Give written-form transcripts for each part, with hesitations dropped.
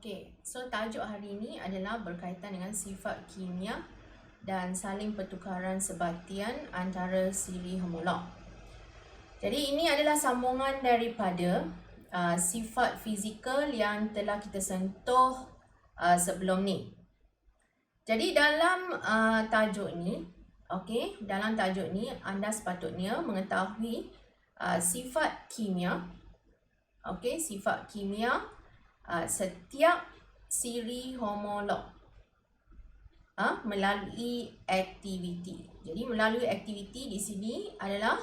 Okey, so tajuk hari ini adalah berkaitan dengan sifat kimia dan saling pertukaran sebatian antara siri homolog. Jadi ini adalah sambungan daripada sifat fizikal yang telah kita sentuh sebelum ni. Jadi dalam tajuk ni, dalam tajuk ni anda sepatutnya mengetahui sifat kimia. Sifat kimia setiap siri homolog melalui aktiviti. Jadi melalui aktiviti di sini adalah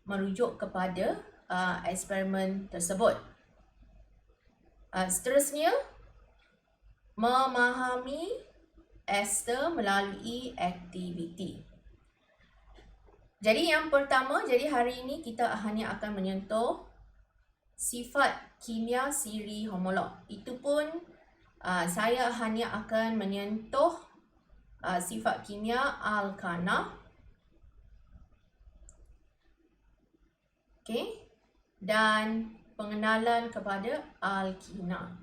merujuk kepada eksperimen tersebut. Seterusnya, memahami ester melalui aktiviti. Jadi yang pertama, hari ini kita hanya akan menyentuh sifat kimia siri homolog. Itu pun saya hanya akan menyentuh sifat kimia alkana. Dan pengenalan kepada alkina.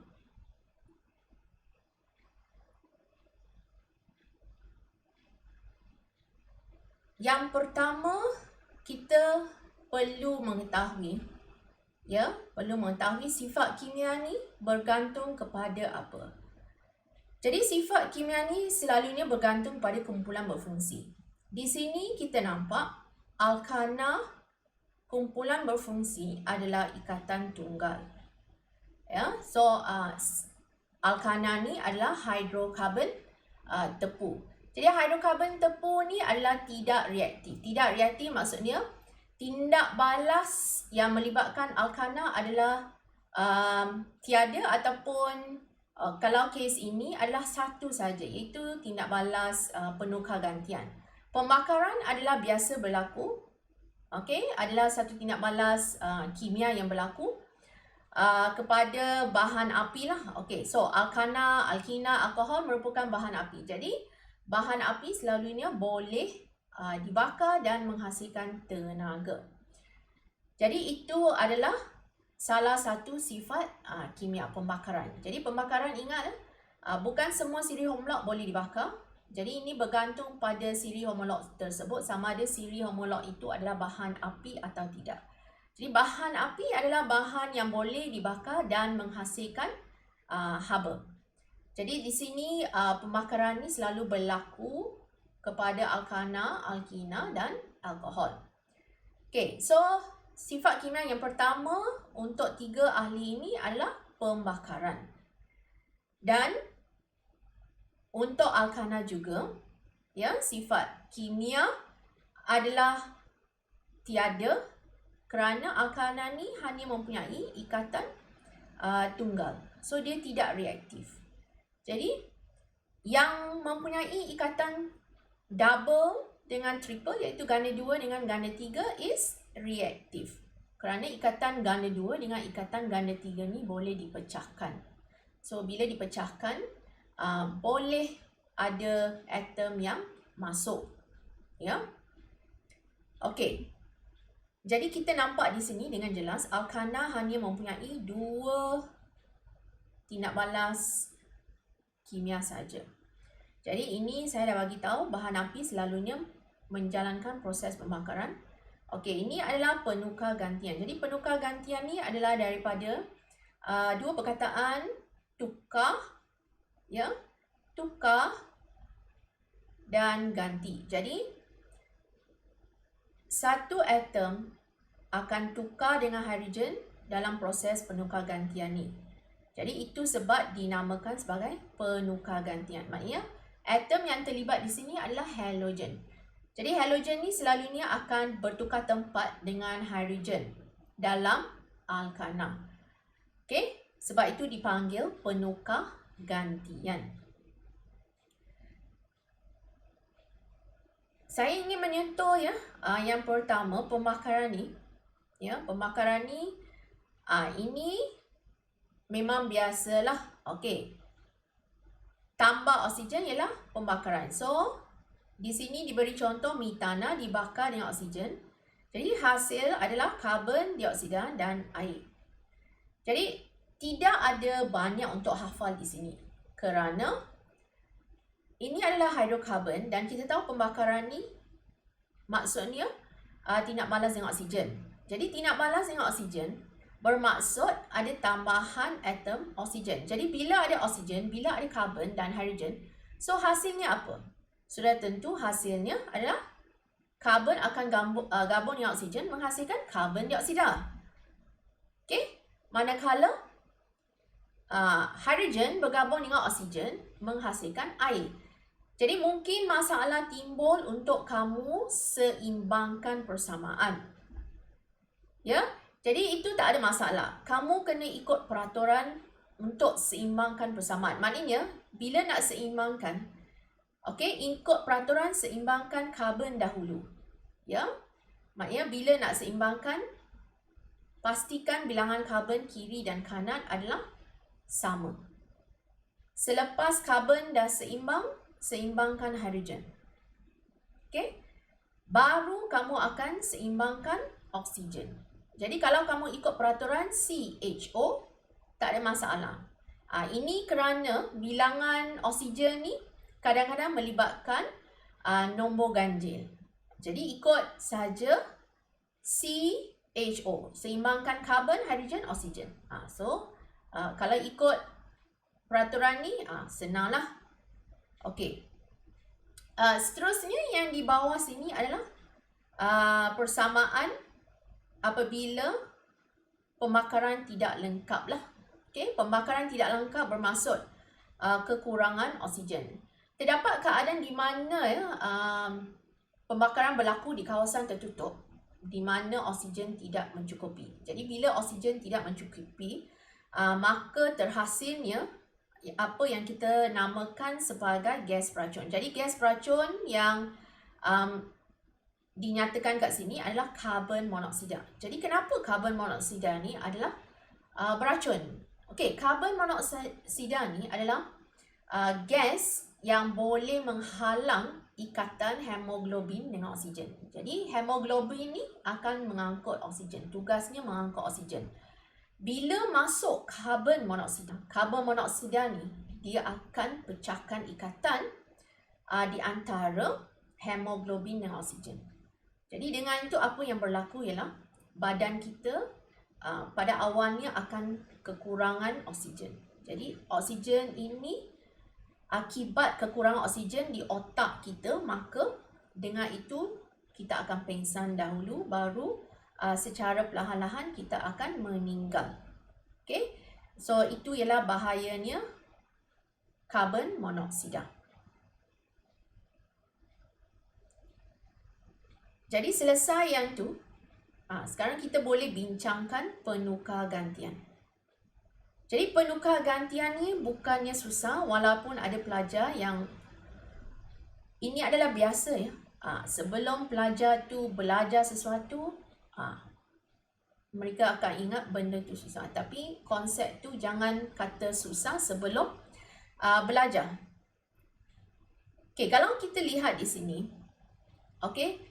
Yang pertama, kita perlu mengetahui sifat kimia ni bergantung kepada apa. Jadi sifat kimia ni selalunya bergantung pada kumpulan berfungsi. Di sini kita nampak alkana kumpulan berfungsi adalah ikatan tunggal. So alkana ni adalah hidrokarbon tepu. Jadi hidrokarbon tepu ni adalah tidak reaktif. Tidak reaktif maksudnya tindak balas yang melibatkan alkana adalah tiada, ataupun kalau kes ini adalah satu saja, iaitu tindak balas penukar gantian. Pembakaran adalah biasa berlaku. Adalah satu tindak balas kimia yang berlaku kepada bahan api lah. So alkana, alkina, alkohol merupakan bahan api. Jadi bahan api selalunya boleh dibakar dan menghasilkan tenaga. Jadi itu adalah salah satu sifat kimia pembakaran. Jadi pembakaran, ingat bukan semua siri homolog boleh dibakar. Jadi ini bergantung pada siri homolog tersebut, sama ada siri homolog itu adalah bahan api atau tidak. Jadi bahan api adalah bahan yang boleh dibakar dan menghasilkan haba. Jadi di sini pembakaran ini selalu berlaku kepada alkana, alkina dan alkohol. So sifat kimia yang pertama untuk tiga ahli ini adalah pembakaran. Dan untuk alkana juga, sifat kimia adalah tiada kerana alkana ni hanya mempunyai ikatan tunggal. So dia tidak reaktif. Jadi yang mempunyai ikatan double dengan triple, iaitu ganda 2 dengan ganda 3 is reaktif. Kerana ikatan ganda 2 dengan ikatan ganda 3 ni boleh dipecahkan. So bila dipecahkan, boleh ada atom yang masuk. Jadi kita nampak di sini dengan jelas alkana hanya mempunyai 2 tindak balas kimia saja. Jadi ini saya dah bagi tahu bahan api selalunya menjalankan proses pembakaran. Ini adalah penukar gantian. Jadi penukar gantian ni adalah daripada dua perkataan tukar, tukar dan ganti. Jadi satu atom akan tukar dengan hidrogen dalam proses penukar gantian ni. Jadi itu sebab dinamakan sebagai penukar gantian. Maknanya atom yang terlibat di sini adalah halogen. Jadi halogen ni selalunya akan bertukar tempat dengan hidrogen dalam alkana. Sebab itu dipanggil penukar gantian. Saya ingin menyentuh yang pertama, pembakaran ni. Pembakaran ni ini memang biasalah. Tambah oksigen ialah pembakaran. So di sini diberi contoh metana dibakar dengan oksigen. Jadi hasil adalah karbon dioksida dan air. Jadi tidak ada banyak untuk hafal di sini kerana ini adalah hidrokarbon dan kita tahu pembakaran ni maksudnya tindak balas dengan oksigen. Jadi tindak balas dengan oksigen bermaksud ada tambahan atom oksigen. Jadi bila ada oksigen, bila ada karbon dan hidrogen, so hasilnya apa? Sudah tentu hasilnya adalah karbon akan gabung dengan oksigen menghasilkan karbon dioksida. Okey? Manakala hidrogen bergabung dengan oksigen menghasilkan air. Jadi mungkin masalah timbul untuk kamu seimbangkan persamaan. Ya? Jadi itu tak ada masalah. Kamu kena ikut peraturan untuk seimbangkan persamaan. Maknanya bila nak seimbangkan, okey, ikut peraturan seimbangkan karbon dahulu. Ya? Maknanya bila nak seimbangkan, pastikan bilangan karbon kiri dan kanan adalah sama. Selepas karbon dah seimbang, seimbangkan hidrogen. Okey? Baru kamu akan seimbangkan oksigen. Jadi kalau kamu ikut peraturan CHO, tak ada masalah. Ini kerana bilangan oksigen ni kadang-kadang melibatkan nombor ganjil. Jadi ikut saja CHO, seimbangkan karbon, hidrogen, oksigen. Kalau ikut peraturan ni, senanglah. Okey. Seterusnya yang di bawah sini adalah persamaan apabila pembakaran tidak lengkap lah. Okay? Pembakaran tidak lengkap bermaksud kekurangan oksigen. Terdapat keadaan di mana pembakaran berlaku di kawasan tertutup di mana oksigen tidak mencukupi. Jadi bila oksigen tidak mencukupi, maka terhasilnya apa yang kita namakan sebagai gas beracun. Jadi gas beracun yang dinyatakan kat sini adalah karbon monoksida. Jadi kenapa karbon monoksida ni adalah beracun? Okey, karbon monoksida ni adalah gas yang boleh menghalang ikatan hemoglobin dengan oksigen. Jadi hemoglobin ni akan mengangkut oksigen. Tugasnya mengangkut oksigen. Bila masuk karbon monoksida ni dia akan pecahkan ikatan di antara hemoglobin dengan oksigen. Jadi dengan itu apa yang berlaku ialah badan kita pada awalnya akan kekurangan oksigen. Jadi oksigen ini akibat kekurangan oksigen di otak kita, maka dengan itu kita akan pengsan dahulu, baru secara perlahan-lahan kita akan meninggal. Okay? So itu ialah bahayanya karbon monoksida. Jadi selesai yang tu, sekarang kita boleh bincangkan penukar gantian. Jadi penukar gantian ni bukannya susah, walaupun ada pelajar yang ini adalah biasa ya. Sebelum pelajar tu belajar sesuatu, mereka akan ingat benda tu susah. Tapi konsep tu jangan kata susah sebelum belajar. Okay, kalau kita lihat di sini, okay,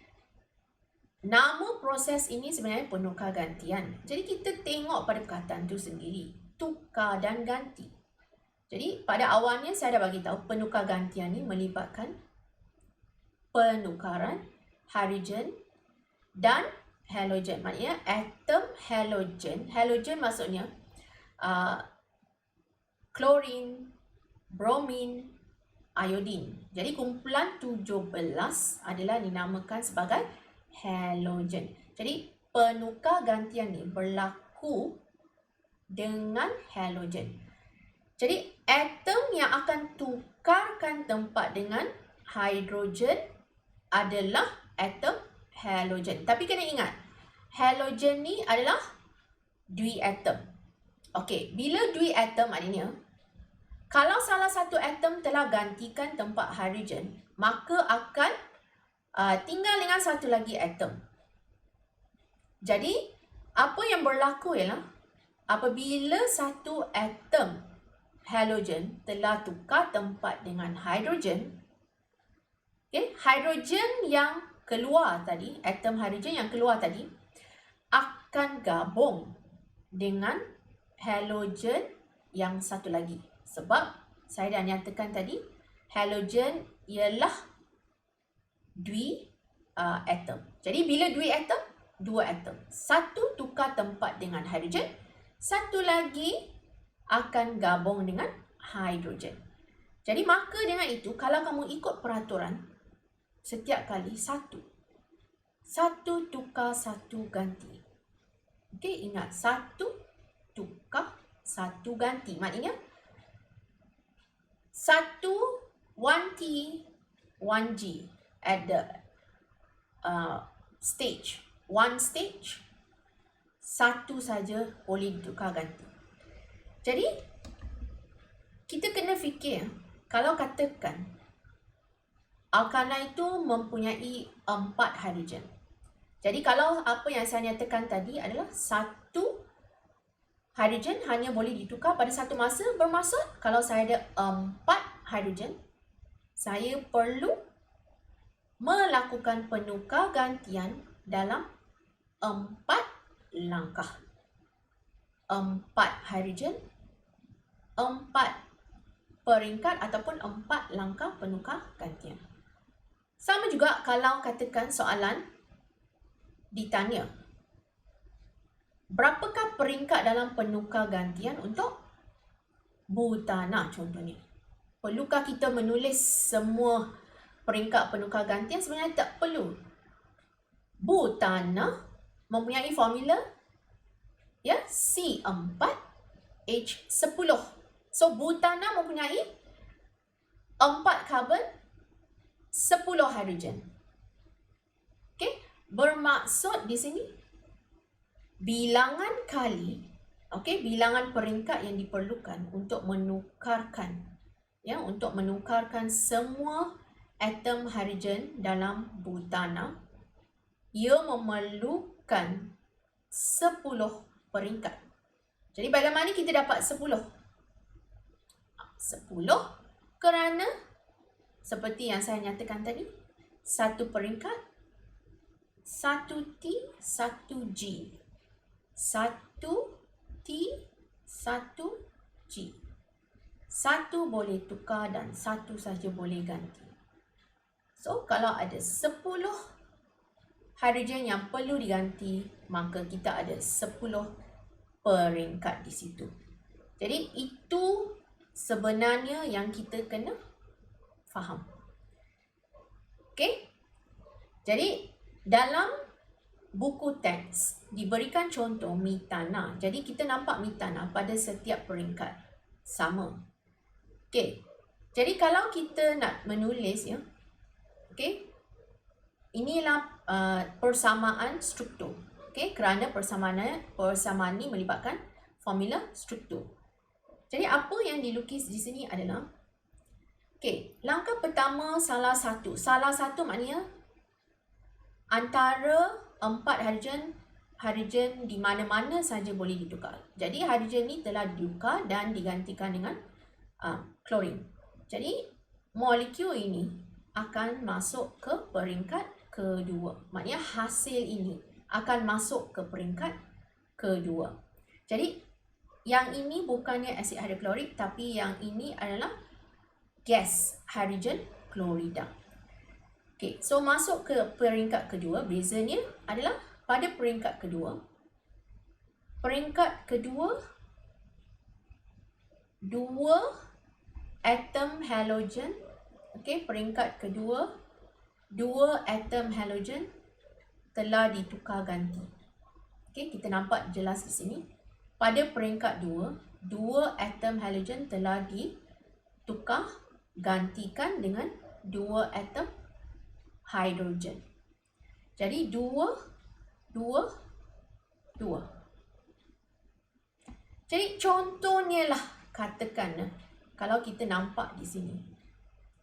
nama proses ini sebenarnya penukar gantian. Jadi kita tengok pada perkataan tu sendiri, tukar dan ganti. Jadi pada awalnya saya dah bagi tahu penukar gantian ni melibatkan penukaran hidrogen dan halogen. Maknanya atom halogen. Halogen maksudnya klorin, bromin, iodin. Jadi kumpulan 17 adalah dinamakan sebagai halogen. Jadi penukar gantian ni berlaku dengan halogen. Jadi atom yang akan tukarkan tempat dengan hidrogen adalah atom halogen. Tapi kena ingat, halogen ni adalah duiatom. Okey, bila duiatom maknanya kalau salah satu atom telah gantikan tempat hidrogen, maka akan tinggal dengan satu lagi atom. Jadi, apa yang berlaku ialah apabila satu atom halogen telah tukar tempat dengan hidrogen, okay, hidrogen yang keluar tadi, atom hidrogen yang keluar tadi akan gabung dengan halogen yang satu lagi. Sebab saya dah nyatakan tadi, halogen ialah atom. Jadi bila atom, dua atom. Satu tukar tempat dengan hidrogen, satu lagi akan gabung dengan hidrogen. Jadi maka dengan itu, kalau kamu ikut peraturan, setiap kali satu tukar satu ganti. Okey, ingat, satu tukar satu ganti. Maknanya satu 1T 1G at the stage. One stage, satu saja boleh ditukar ganti. Jadi kita kena fikir, kalau katakan alkana itu mempunyai 4 hidrogen. Jadi kalau apa yang saya nyatakan tadi adalah satu hidrogen hanya boleh ditukar pada satu masa, bermaksud kalau saya ada 4 hidrogen, saya perlu melakukan penukar gantian dalam 4 langkah. 4 hidrogen, 4 peringkat ataupun 4 langkah penukar gantian. Sama juga kalau katakan soalan ditanya, berapakah peringkat dalam penukar gantian untuk butana contohnya? Perlukah kita menulis semua peringkat penukar gantian? Sebenarnya tak perlu. Butana mempunyai formula ya, C4H10. So butana mempunyai 4 karbon, 10 hidrogen. Okey, bermaksud di sini bilangan kali, okey, bilangan peringkat yang diperlukan untuk menukarkan semua atom hidrogen dalam butana, ia memerlukan 10 peringkat. Jadi bagaimana kita dapat 10? 10 kerana seperti yang saya nyatakan tadi, satu peringkat, 1T, 1G. 1T, 1G. Satu boleh tukar dan satu saja boleh ganti. So, kalau ada 10 hidrogen yang perlu diganti, maka kita ada 10 peringkat di situ. Jadi itu sebenarnya yang kita kena faham. Okey? Jadi dalam buku teks diberikan contoh metana. Jadi kita nampak metana pada setiap peringkat sama. Okey. Jadi kalau kita nak menulis ya. Okey. Inilah persamaan struktur. Okey, kerana persamaan ini melibatkan formula struktur. Jadi apa yang dilukis di sini adalah, okey, langkah pertama salah satu. Salah satu maknanya antara 4 hidrogen di mana-mana saja boleh ditukar. Jadi hidrogen ni telah ditukar dan digantikan dengan klorin. Jadi molekul ini akan masuk ke peringkat kedua. Maknanya hasil ini akan masuk ke peringkat kedua. Jadi yang ini bukannya asid hidroklorik, tapi yang ini adalah gas hidrogen klorida. Okey, so masuk ke peringkat kedua. Bezanya adalah pada peringkat kedua, dua atom halogen. Okey, peringkat kedua, 2 atom halogen telah ditukar ganti. Okey, kita nampak jelas di sini. Pada peringkat 2, 2 atom halogen telah ditukar gantikan dengan 2 atom hidrogen. Jadi 2. Jadi contohnya lah, katakan kalau kita nampak di sini.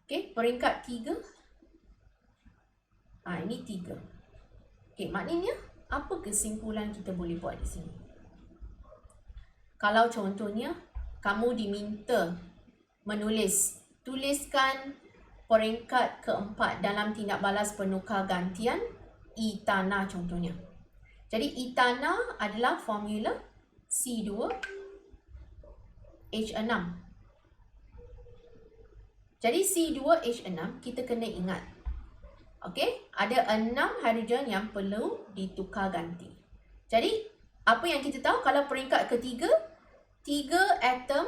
Okey, peringkat 3. Ini 3. Okey, maknanya apa kesimpulan kita boleh buat di sini? Kalau contohnya kamu diminta tuliskan peringkat keempat dalam tindak balas penukar gantian etana contohnya. Jadi etana adalah formula C2 H6. Jadi C2H6 kita kena ingat. Okey, ada 6 hidrogen yang perlu ditukar ganti. Jadi, apa yang kita tahu kalau peringkat ketiga, 3 atom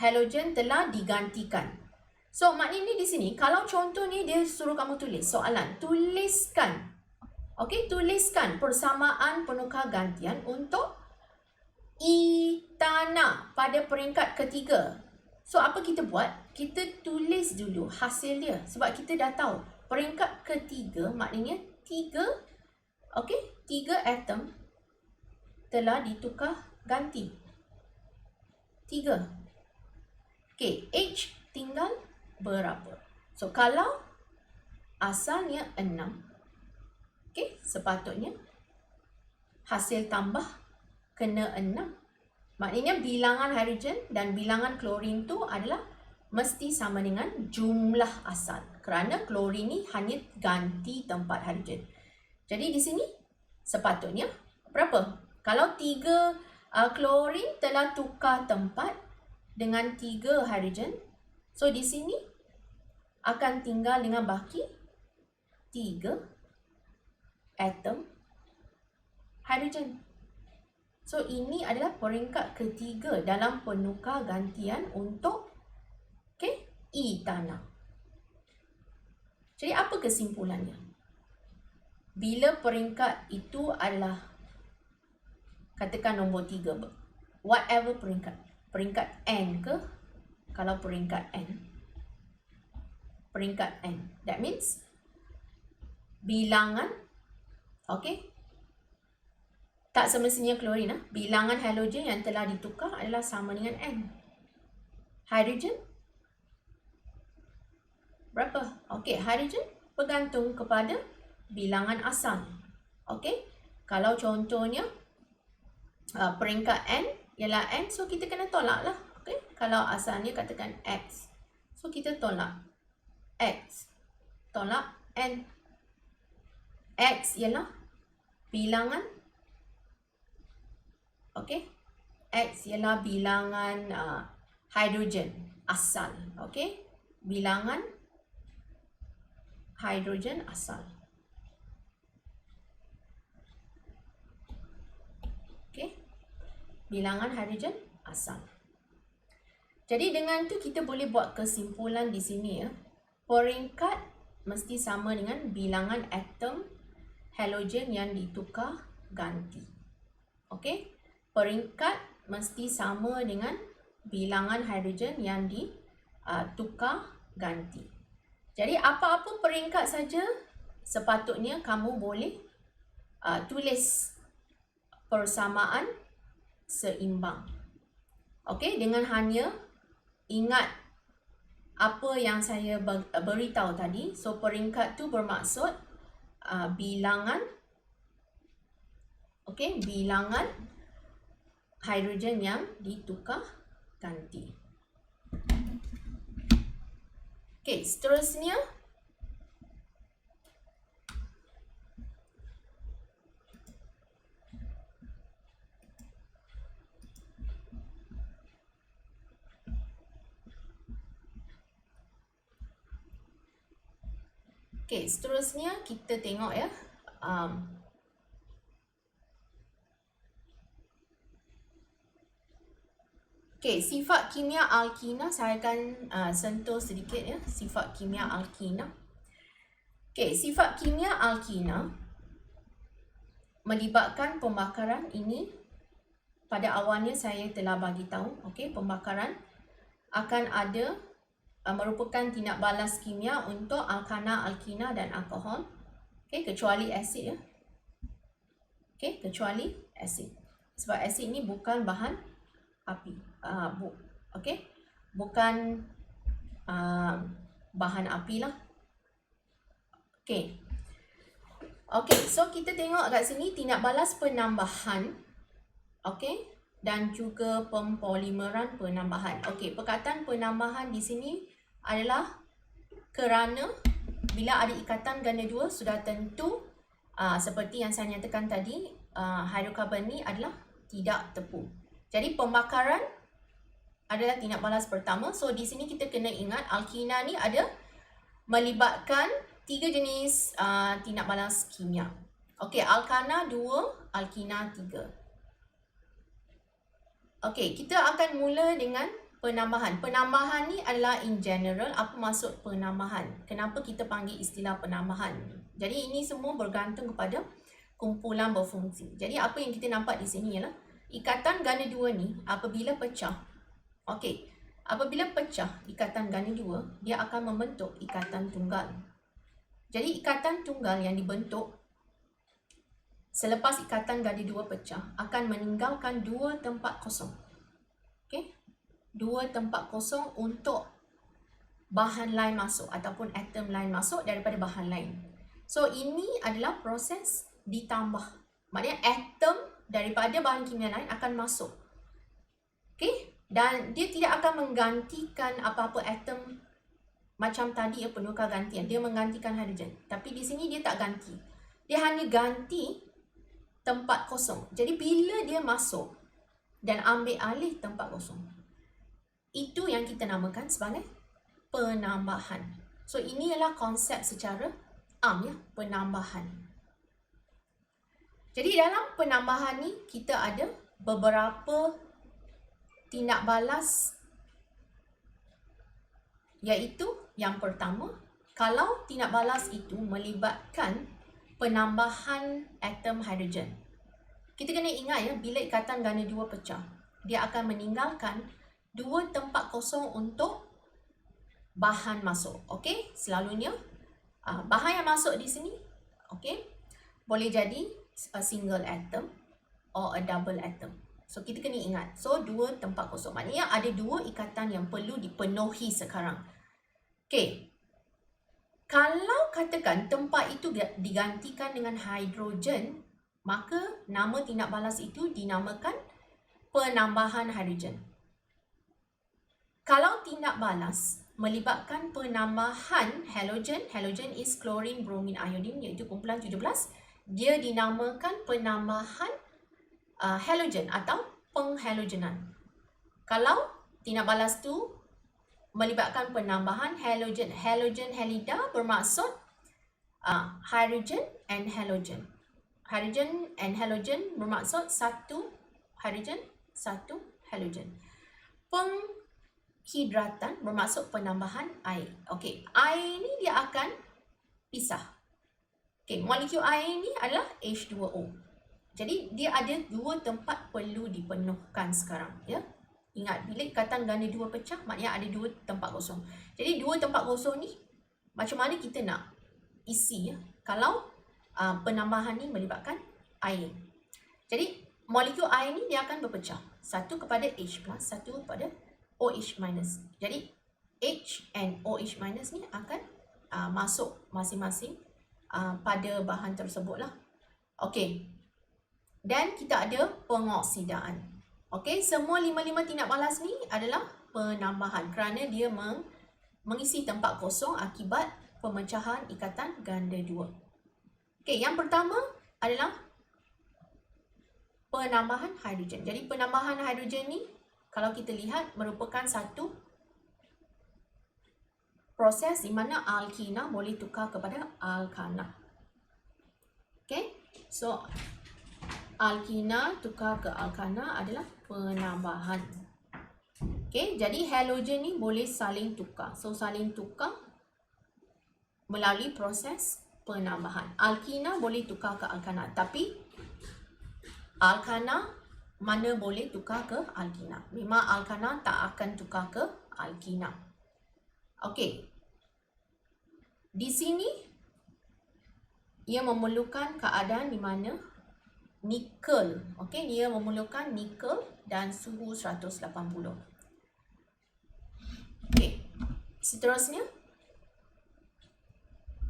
halogen telah digantikan. So, maknanya di sini, kalau contoh ni dia suruh kamu tulis soalan, tuliskan. Okey, tuliskan persamaan penukar gantian untuk etana pada peringkat ketiga. So, apa kita buat? Kita tulis dulu hasil dia. Sebab kita dah tahu peringkat ketiga maknanya 3 atom telah ditukar ganti. 3. Okey, H tinggal berapa? So, kalau asalnya 6, okey, sepatutnya hasil tambah kena 6. Maknanya bilangan hidrogen dan bilangan klorin tu adalah mesti sama dengan jumlah asal. Kerana klorin ni hanya ganti tempat hidrogen. Jadi di sini sepatutnya berapa? Kalau 3 klorin telah tukar tempat dengan 3 hidrogen. So di sini akan tinggal dengan baki 3 atom hidrogen. So, ini adalah peringkat ketiga dalam penukar gantian untuk etana. Jadi, apa kesimpulannya? Bila peringkat itu adalah, katakan nombor 3, whatever peringkat. Peringkat N ke? Kalau peringkat N. Peringkat N. That means, bilangan, tak semestinya klorin. Bilangan halogen yang telah ditukar adalah sama dengan N. Hidrogen berapa? Okey, hidrogen bergantung kepada bilangan asal. Okey, kalau contohnya peringkat N ialah N, so kita kena tolak lah. Okey, kalau asalnya katakan X, so kita tolak X, tolak N. X ialah bilangan, okey, X ialah bilangan hidrogen asal. Okey, bilangan hidrogen asal. Okey, bilangan hidrogen asal. Jadi dengan tu kita boleh buat kesimpulan di sini ya. Peringkat mesti sama dengan bilangan atom halogen yang ditukar ganti. Okey, peringkat mesti sama dengan bilangan hidrogen yang ditukar ganti. Jadi apa-apa peringkat saja sepatutnya kamu boleh tulis persamaan seimbang. Okey, dengan hanya ingat apa yang saya beritahu tadi. So peringkat tu bermaksud bilangan, okey, bilangan hidrogen yang ditukar ganti. Okey, seterusnya kita tengok ya. Okey, sifat kimia alkina saya akan sentuh sedikit ya, sifat kimia alkina. Okey, sifat kimia alkina melibatkan pembakaran. Ini pada awalnya saya telah bagi tahu. Okey, pembakaran akan ada merupakan tindak balas kimia untuk alkana, alkina dan alkohol. Okey, kecuali asid ya. Okey, kecuali asid. Sebab asid ni bukan bahan api. Okey, bukan bahan api lah. Okey. Okey, so kita tengok kat sini tindak balas penambahan. Okey, dan juga pempolimeran penambahan. Okey, perkataan penambahan di sini adalah kerana bila ada ikatan ganda dua sudah tentu seperti yang saya nyatakan tadi, hidrokarbon ni adalah tidak tepu. Jadi pembakaran adalah tindak balas pertama. So di sini kita kena ingat alkina ni ada melibatkan 3 jenis tindak balas kimia. Okey, alkana 2, alkina 3. Okey, kita akan mula dengan penambahan. Penambahan ni adalah in general. Apa maksud penambahan? Kenapa kita panggil istilah penambahan? Jadi ini semua bergantung kepada kumpulan berfungsi. Jadi apa yang kita nampak di sini ialah ikatan ganda 2 ni apabila pecah. Okey, apabila pecah ikatan ganda 2, dia akan membentuk ikatan tunggal. Jadi ikatan tunggal yang dibentuk selepas ikatan ganda 2 pecah akan meninggalkan 2 tempat kosong. Okey, 2 tempat kosong untuk bahan lain masuk ataupun atom lain masuk daripada bahan lain. So ini adalah proses ditambah. Maknanya atom daripada bahan kimia lain akan masuk. Okey, dan dia tidak akan menggantikan apa-apa atom macam tadi ya, penukar gantian. Dia menggantikan hidrogen. Tapi di sini dia tak ganti. Dia hanya ganti tempat kosong. Jadi bila dia masuk dan ambil alih tempat kosong, itu yang kita namakan sebagai penambahan. So ini adalah konsep secara am ya, penambahan. Jadi dalam penambahan ni kita ada beberapa tindak balas, iaitu yang pertama, kalau tindak balas itu melibatkan penambahan atom hidrogen. Kita kena ingat ya, bila ikatan ganda 2 pecah, dia akan meninggalkan 2 tempat kosong untuk bahan masuk. Okey, selalunya bahan yang masuk di sini, okey, boleh jadi a single atom or a double atom. So kita kena ingat, so 2 tempat kosong. Maknanya ada 2 ikatan yang perlu dipenuhi sekarang. Okey, kalau katakan tempat itu digantikan dengan hidrogen, maka nama tindak balas itu dinamakan penambahan hidrogen. Kalau tindak balas melibatkan penambahan halogen, halogen is chlorine, bromine, iodine, iaitu kumpulan 17, dia dinamakan penambahan halogen atau penghalogenan. Kalau tindak balas tu melibatkan penambahan halogen, halogen halida bermaksud hydrogen and halogen. Hydrogen and halogen bermaksud satu hydrogen, satu halogen. Penghidratan bermaksud penambahan air. Okey, air ni dia akan pisah. Okey, molekul air ni adalah H2O. Jadi dia ada 2 tempat perlu dipenuhkan sekarang ya. Ingat, bila ikatan ganda 2 pecah, maknanya ada 2 tempat kosong. Jadi 2 tempat kosong ni macam mana kita nak isi ya, kalau penambahan ni melibatkan air. Jadi molekul air ni dia akan berpecah. Satu kepada H+, satu kepada OH-. Jadi H and OH- ni akan masuk masing-masing pada bahan tersebut lah. Okey. Dan kita ada pengoksidaan. Okey, semua 5 tindak balas ni adalah penambahan kerana dia mengisi tempat kosong akibat pemecahan ikatan ganda 2. Okey, yang pertama adalah penambahan hidrogen. Jadi penambahan hidrogen ni kalau kita lihat merupakan satu proses di mana alkina boleh tukar kepada alkana. Okey, so alkina tukar ke alkana adalah penambahan. Okey, jadi halogen ni boleh saling tukar. So saling tukar melalui proses penambahan. Alkina boleh tukar ke alkana, tapi alkana mana boleh tukar ke alkina. Memang alkana tak akan tukar ke alkina. Okey. Di sini ia memerlukan keadaan di mana nikel, okey, dia memerlukan nikel dan suhu 180. Okey, seterusnya.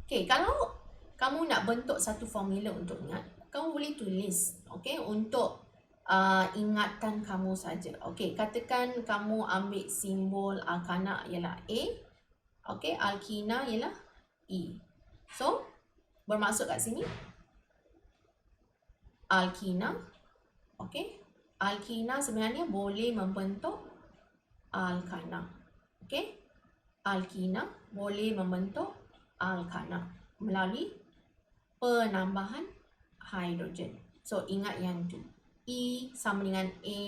Okey, kalau kamu nak bentuk satu formula untuk ingat, kamu boleh tulis, okey, untuk ingatan kamu saja. Okey, katakan kamu ambil simbol alkana ialah A, okey, alkina ialah E. So, bermaksud kat sini alkina, okey, alkina sebenarnya boleh membentuk alkana. Okey? Alkina boleh membentuk alkana melalui penambahan hidrogen. So ingat yang tu. E sama dengan A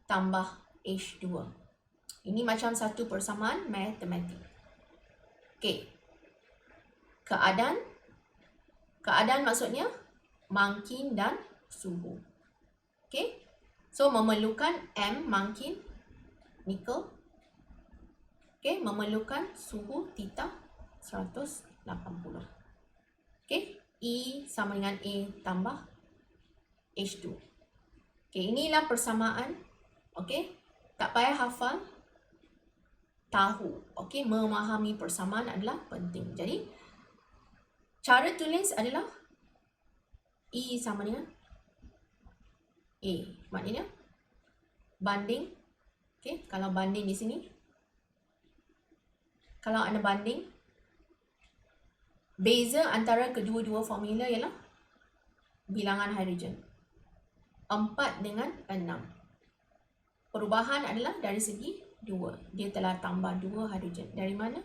tambah H2. Ini macam satu persamaan matematik. Okey. Keadaan maksudnya mangkin dan suhu. Okey. So memerlukan M mangkin nikel. Okey, memerlukan suhu theta 180. Okey, E sama dengan A tambah H2. Okey, inilah persamaan. Okey, tak payah hafal, tahu. Okey, memahami persamaan adalah penting. Jadi, cara tulis adalah E sama dengan A. Maknanya, banding. Okey, kalau banding di sini, kalau anda banding, beza antara kedua-dua formula ialah bilangan hidrogen. 4 dengan 6. Perubahan adalah dari segi 2. Dia telah tambah 2 hidrogen. Dari mana?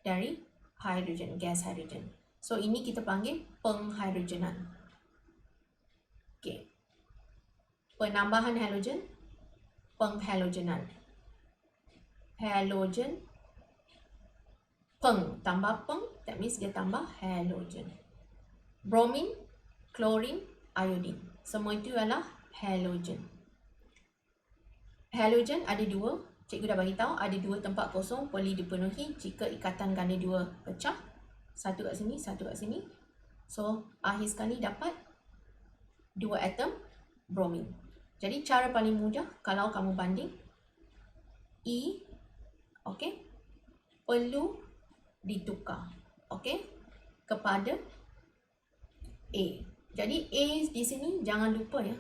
Dari hidrogen, gas hidrogen. So, ini kita panggil penghidrogenan. Okey. Penambahan halogen, penghalogenan. Halogen, peng, tambah peng, that means dia tambah halogen. Bromin, klorin, iodine. Semua itu adalah halogen. Halogen ada 2, cikgu dah bagi tahu, ada 2 tempat kosong perlu dipenuhi jika ikatan ganda 2 pecah. Satu kat sini, satu kat sini. So, akhir sekali dapat 2 atom bromin. Jadi, cara paling mudah kalau kamu banding E, okey, perlu ditukar, okey, kepada A. Jadi A di sini jangan lupa ya.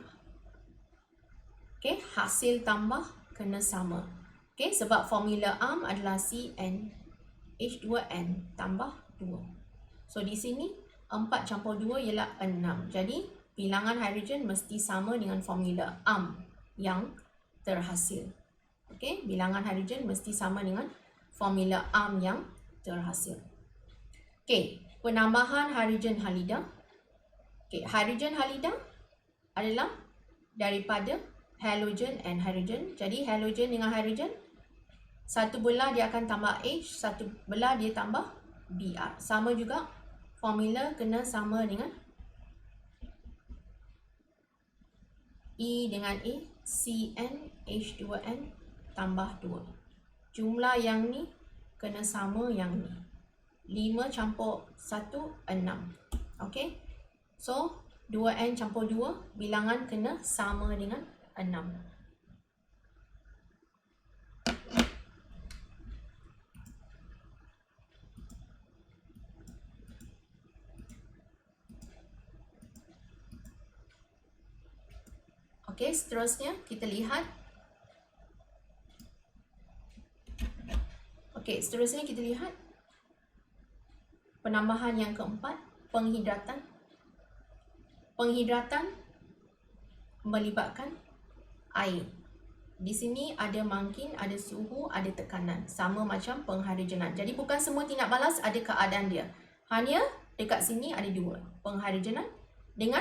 Okey, hasil tambah kena sama. Okey, sebab formula ARM adalah CnH2n tambah 2. So di sini 4 campur 2 ialah 6. Jadi bilangan hidrogen mesti sama dengan formula ARM yang terhasil. Okey, bilangan hidrogen mesti sama dengan formula ARM yang terhasil. Okey, penambahan hidrogen halida. Okey, hidrogen halida adalah daripada halogen and hydrogen. Jadi halogen dengan hydrogen, satu belah dia akan tambah H, satu belah dia tambah Br. Sama juga, formula kena sama dengan E dengan A, CnH2n tambah 2. Jumlah yang ni kena sama yang ni. 5 campur 1, 6. Okey. So, 2n campur 2, bilangan kena sama dengan 6. Okey, seterusnya kita lihat. Okey, seterusnya kita lihat penambahan yang keempat, penghidratan. Penghidratan melibatkan air. Di sini ada mangkin, ada suhu, ada tekanan. Sama macam penghidrogenan. Jadi bukan semua tindak balas ada keadaan dia. Hanya dekat sini ada 2. Penghidrogenan dengan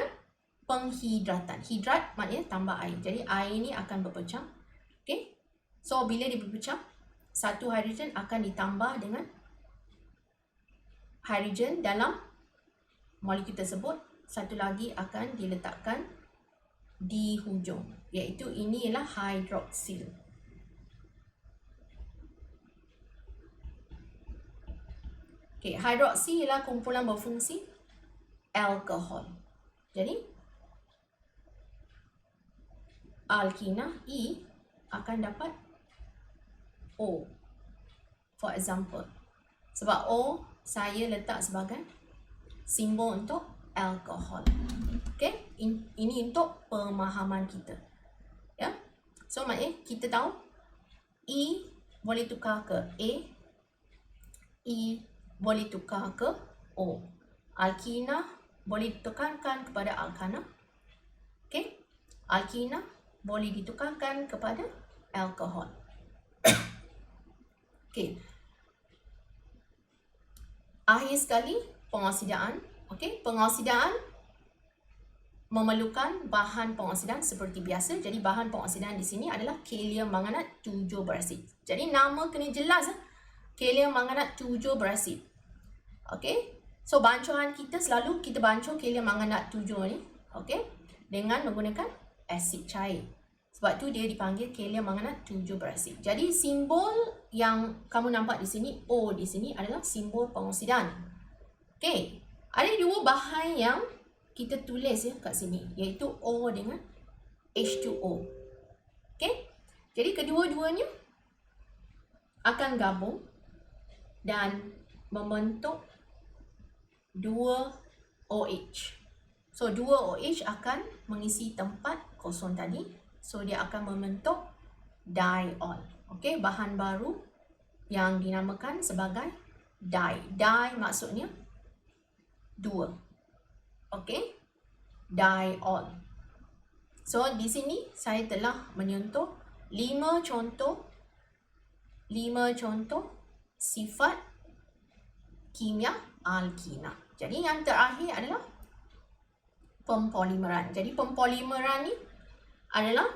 penghidratan. Hidrat maknanya tambah air. Jadi air ni akan berpecah. Okay. So bila dia berpecah, satu hidrogen akan ditambah dengan hidrogen dalam molekul tersebut. Satu lagi akan diletakkan di hujung, iaitu ini ialah hidroksil. Okay, hidroksi ialah kumpulan berfungsi alkohol. Jadi alkina E akan dapat O. For example, sebab O saya letak sebagai simbol untuk alkohol. Okay, ini untuk pemahaman kita. Ya, so maknanya kita tahu E boleh tukar ke A, E boleh tukar ke O. Alkina boleh ditukarkan kepada alkana. Okay, alkina boleh ditukarkan kepada alkohol. Okey. Akhir sekali, pengoksidaan. Okey, pengoksidaan memerlukan bahan pengoksidan seperti biasa. Jadi bahan pengoksidan di sini adalah kalium manganat 7 berasid. Jadi nama kena jelas. Kalium manganat 7 berasid. Okey. So bancuhan kita selalu kita bancuh kalium manganat 7 ni, okey, dengan menggunakan asid cair. Sebab tu dia dipanggil kalium manganat 7 berasid. Jadi simbol yang kamu nampak di sini, O di sini adalah simbol pengoksidan. Okey. Ada dua bahan yang kita tulis ya kat sini, iaitu O dengan H2O. Okey. Jadi kedua-duanya akan gabung dan membentuk 2 OH. So 2 OH akan mengisi tempat kosong tadi. So dia akan membentuk diol. Okey, bahan baru yang dinamakan sebagai di. Di maksudnya 2. Okey, diol. So di sini saya telah menyentuh 5 contoh sifat kimia alkina. Jadi yang terakhir adalah pempolimeran. Jadi pempolimeran ni adalah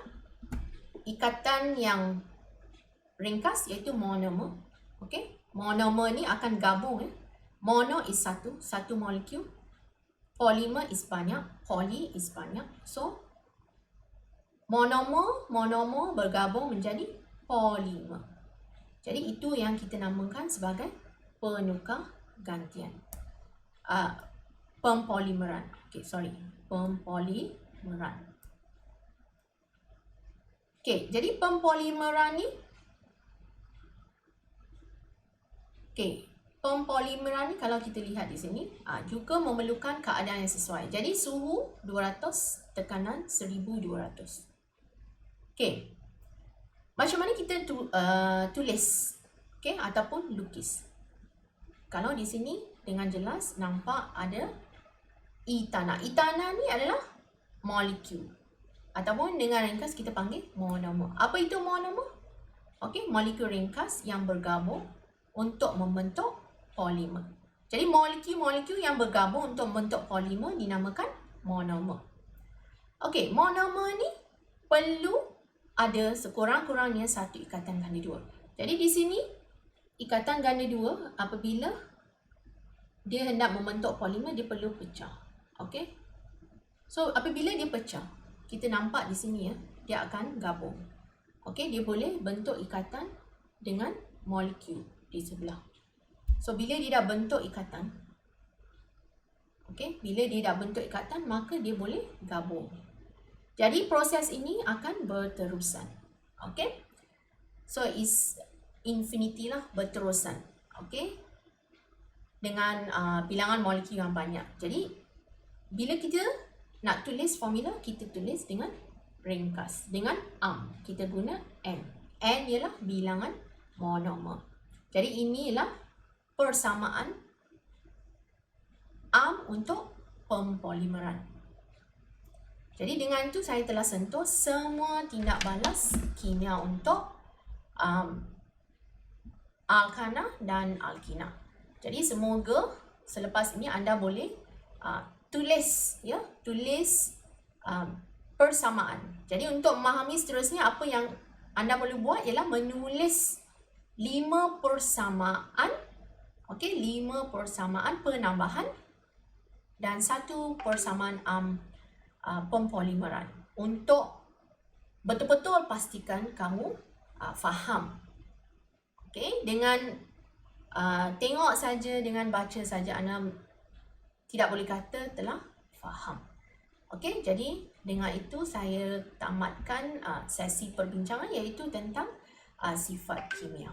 ikatan yang ringkas iaitu monomer. Okey, monomer ni akan gabung. Mono is satu molekul. Polimer is banyak, poly is banyak. So monomer bergabung menjadi polimer. Jadi itu yang kita namakan sebagai penukar gantian. Pempolimeran. Pempolimeran. Okey, jadi pempolimeran ni pempolimeran ni kalau kita lihat di sini juga memerlukan keadaan yang sesuai. Jadi suhu 200, tekanan 1200. Okey. Macam mana kita tulis ataupun lukis? Kalau di sini dengan jelas nampak ada etana. Etana ni adalah molekul ataupun dengan ringkas kita panggil monomer. Apa itu monomer? Okey, molekul ringkas yang bergabung untuk membentuk polimer. Jadi molekul-molekul yang bergabung untuk membentuk polimer dinamakan monomer. Okey, monomer ni perlu ada sekurang-kurangnya satu ikatan ganda 2. Jadi di sini ikatan ganda 2 apabila dia hendak membentuk polimer dia perlu pecah. Okey. So apabila dia pecah, kita nampak di sini ya, dia akan gabung. Okey, dia boleh bentuk ikatan dengan molekul di sebelah. So bila dia dah bentuk ikatan, okey, bila dia dah bentuk ikatan maka dia boleh gabung. Jadi proses ini akan berterusan. Okey. So is infinity lah, berterusan. Okey. Dengan bilangan molekul yang banyak. Jadi bila kita nak tulis formula, kita tulis dengan ringkas, dengan kita guna N. N ialah bilangan monomer. Jadi inilah persamaan untuk pempolimeran. Jadi dengan itu saya telah sentuh semua tindak balas kimia untuk alkana dan alkina. Jadi semoga selepas ini anda boleh tulis persamaan. Jadi untuk memahami seterusnya apa yang anda boleh buat ialah menulis 5 persamaan, okey, 5 persamaan penambahan dan 1 persamaan pempolimeran untuk betul-betul pastikan kamu faham. Okey, dengan tengok saja, dengan baca saja anda tidak boleh kata telah faham. Okey, jadi dengan itu saya tamatkan sesi perbincangan iaitu tentang sifat kimia.